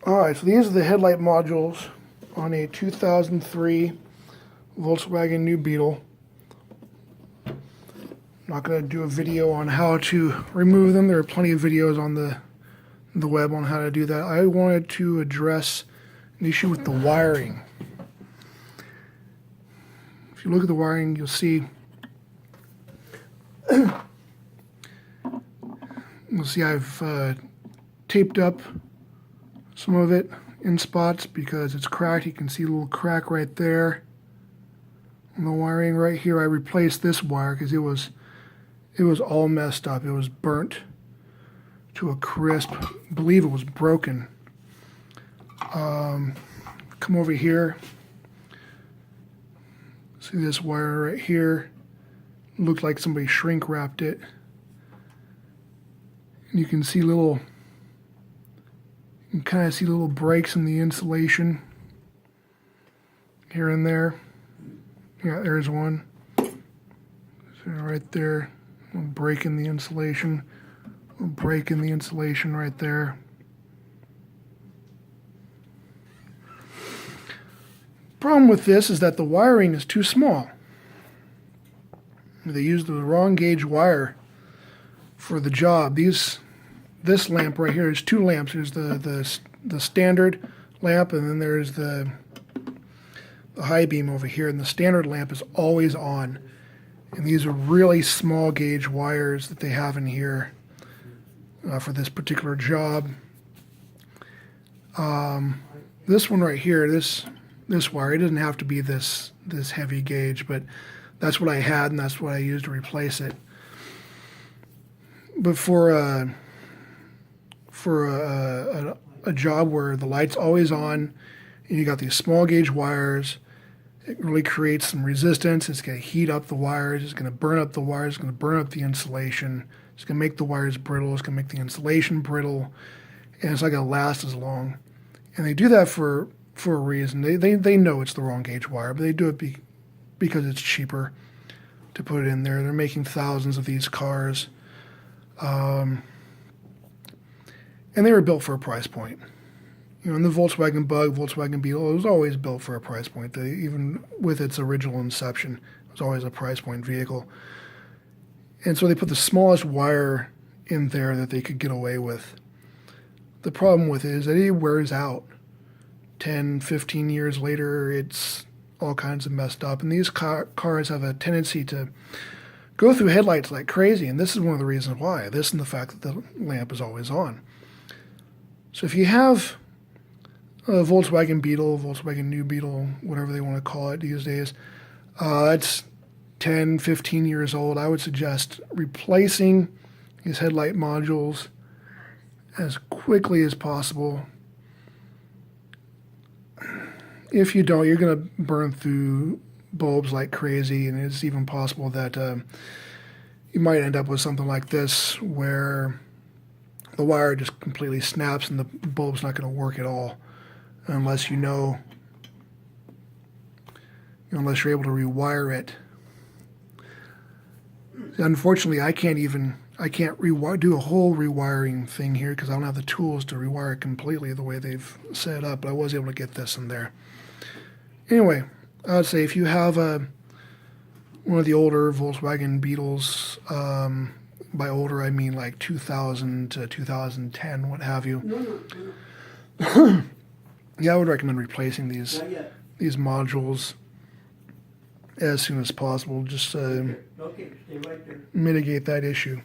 Alright, so these are the headlight modules on a 2003 Volkswagen New Beetle. I'm not going to do a video on how to remove them. There are plenty of videos on the web on how to do that. I wanted to address an issue with the wiring. If you look at the wiring, you'll see I've taped up some of it in spots because it's cracked. You can see a little crack right there on the wiring. Right here, I replaced this wire because it was all messed up. It was burnt to a crisp. I believe it was broken. Come over here. See this wire right here? Looked like somebody shrink wrapped it. And you can see little. You can kind of see little breaks in the insulation here and there. Yeah, there's one. So right there, a break in the insulation, a break in the insulation right there. Problem with this is that the wiring is too small. They used the wrong gauge wire for the job. This lamp right here is two lamps. There's the standard lamp, and then there's the high beam over here. And the standard lamp is always on. And these are really small gauge wires that they have in here for this particular job. This one right here, this wire, it doesn't have to be this heavy gauge, but that's what I had, and that's what I used to replace it. But for a job where the light's always on and you got these small gauge wires, it really creates some resistance. It's going to heat up the wires. It's going to burn up the wires. It's going to burn up the insulation. It's going to make the wires brittle. It's going to make the insulation brittle, and it's not going to last as long. And they do that for a reason. They know it's the wrong gauge wire, but they do it because it's cheaper to put it in there. They're making thousands of these cars. And they were built for a price point. You know, and the Volkswagen Bug, Volkswagen Beetle, it was always built for a price point. Even with its original inception, it was always a price point vehicle. And so they put the smallest wire in there that they could get away with. The problem with it is that it wears out. 10, 15 years later, it's all kinds of messed up. And these cars have a tendency to go through headlights like crazy. And this is one of the reasons why. This and the fact that the lamp is always on. So if you have a Volkswagen Beetle, Volkswagen New Beetle, whatever they want to call it these days, it's 10, 15 years old, I would suggest replacing these headlight modules as quickly as possible. If you don't, you're going to burn through bulbs like crazy, and it's even possible that you might end up with something like this where the wire just completely snaps and the bulb's not going to work at all unless unless you're able to rewire it. Unfortunately, I can't do a whole rewiring thing here because I don't have the tools to rewire it completely the way they've set it up, but I was able to get this in there. Anyway, I would say if you have one of the older Volkswagen Beetles, by older I mean like 2000 to 2010, what have you. Yeah, I would recommend replacing these modules as soon as possible, just Okay, stay right there. mitigate that issue.